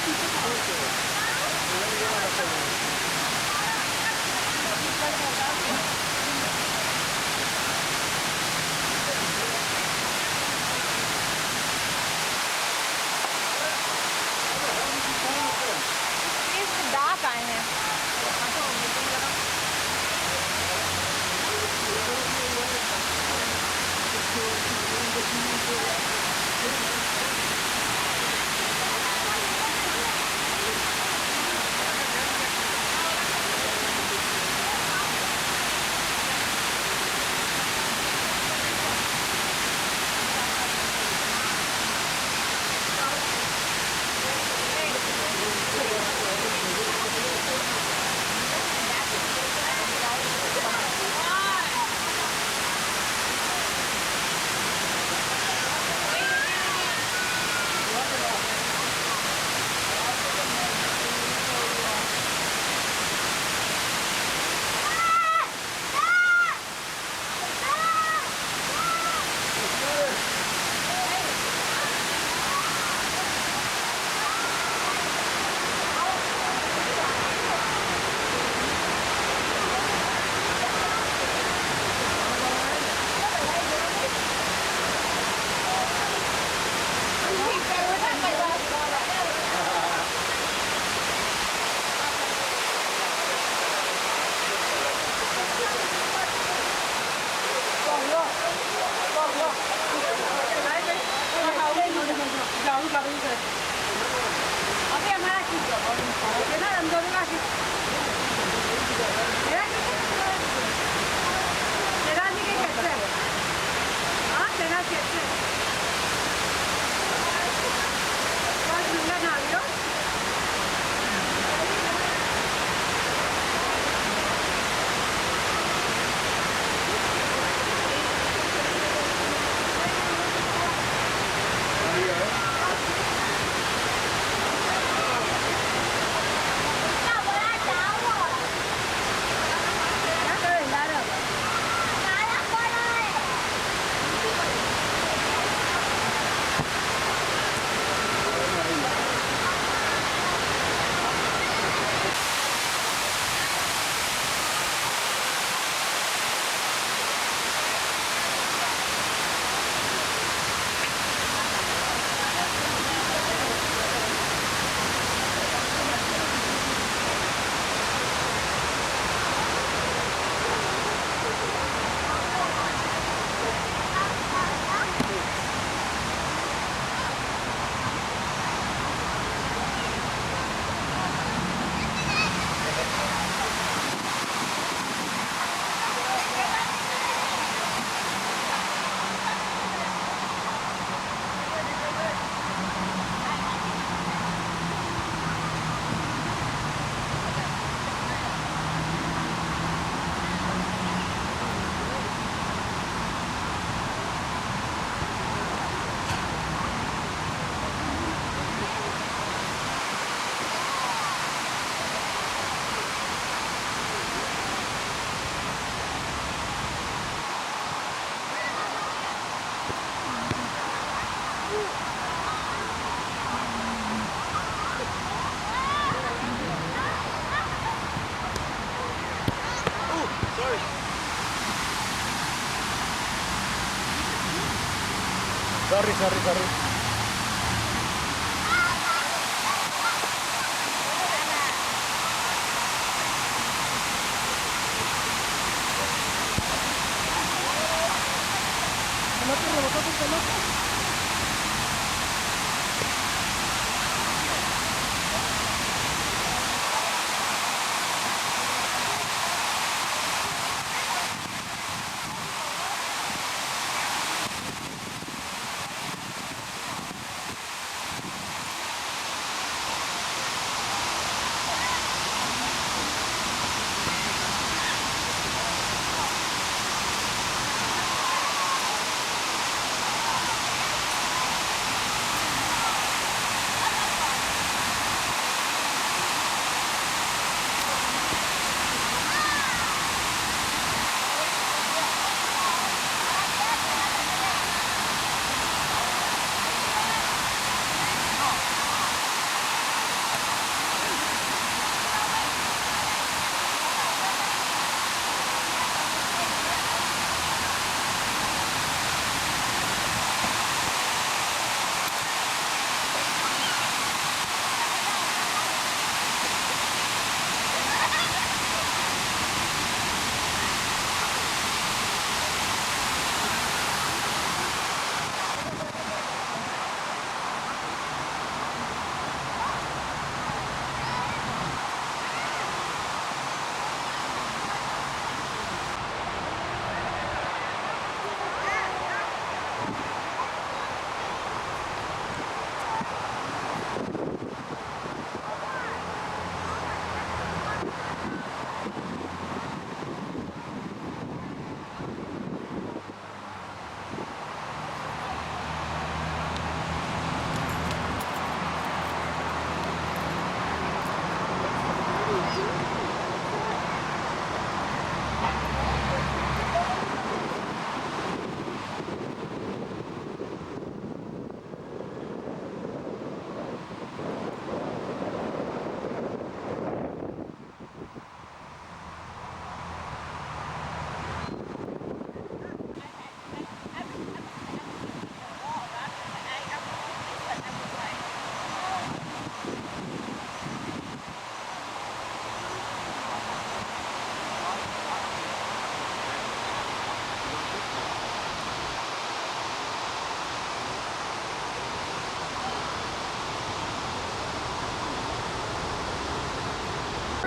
Sorry.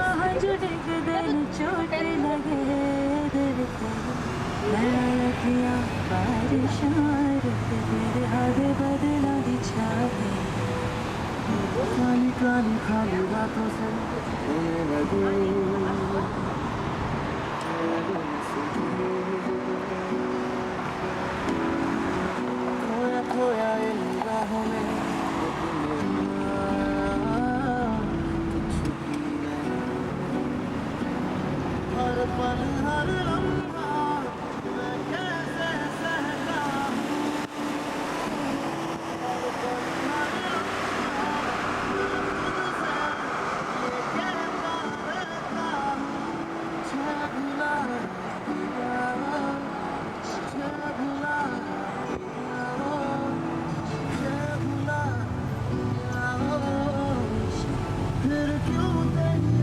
डिग दिन चोट लगे दिल को लड़कियां बारिशां रुक फिर हद बदला बिछा काली काली खाली बातों से खोया खोया इन राहों में हर पल हर लम्हा मैं कैसे सहता हर पल हर लम्हा मैं खुद से ये कहता रहता मुझे भुला दिया मुझे भुला दिया मुझे भुला दिया फिर क्यों तेरी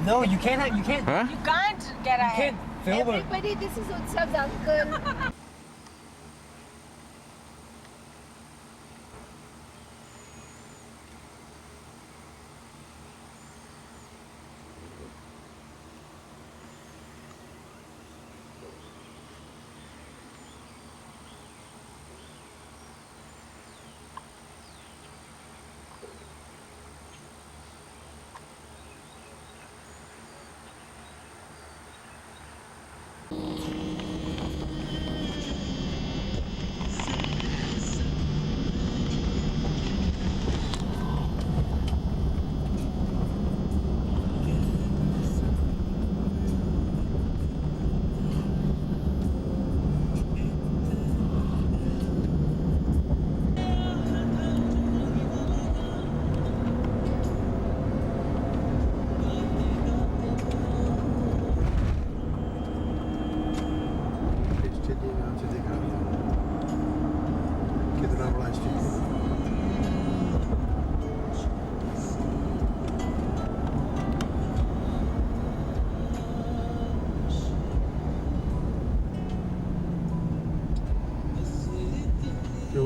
No, you can't have, you can't. Huh? You can't get You ahead. can't film it. Everybody, this is Utsav's uncle.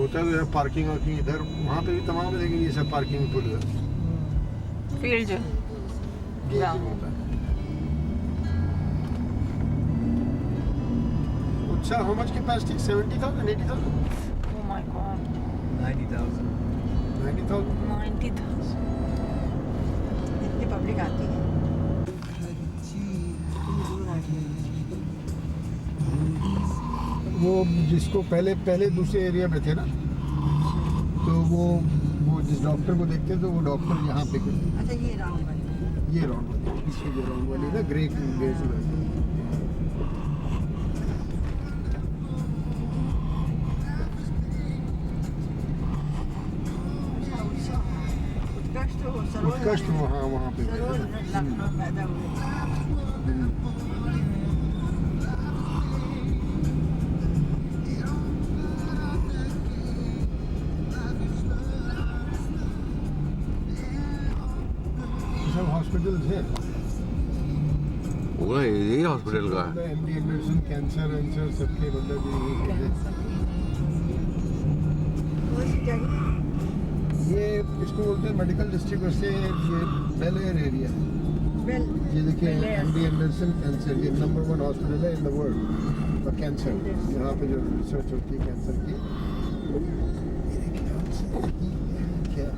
होता है तो यार पार्किंग वार्किंग इधर वहाँ पे भी तमाम मिलेंगे ये सब पार्किंग पुल इधर फील्ड जो ये Ground. होता है। अच्छा how much capacity 70,000 80,000 oh my god 90,000. 90,000 90,000 इतनी पब्लिक आती है वो जिसको पहले पहले दूसरे एरिया में थे ना तो वो जिस डॉक्टर को देखते तो वो डॉक्टर यहाँ पे अच्छा ये राउंड वाली ये राउंड वाली पीछे जो राउंड वाली ना ग्रे ग्रे से उत्कर्ष तो सरोज उत्कृष्ट वहाँ पे सरोज लखनऊ पैदा हुए सब हॉस्पिटल है वो यही हॉस्पिटल का है। एमडी एंडरसन कैंसर वैंसर सबके मतलब उस जगह ये इसको बोलते हैं मेडिकल डिस्ट्रिक्ट से ये बेल एयर एरिया है बेल ये देखिए Bel Air. MD Anderson cancer ये नंबर 1 हॉस्पिटल है in the world for cancer यहाँ पे जो रिसर्च होती है कैंसर की मेरे ख्याल से ये क्या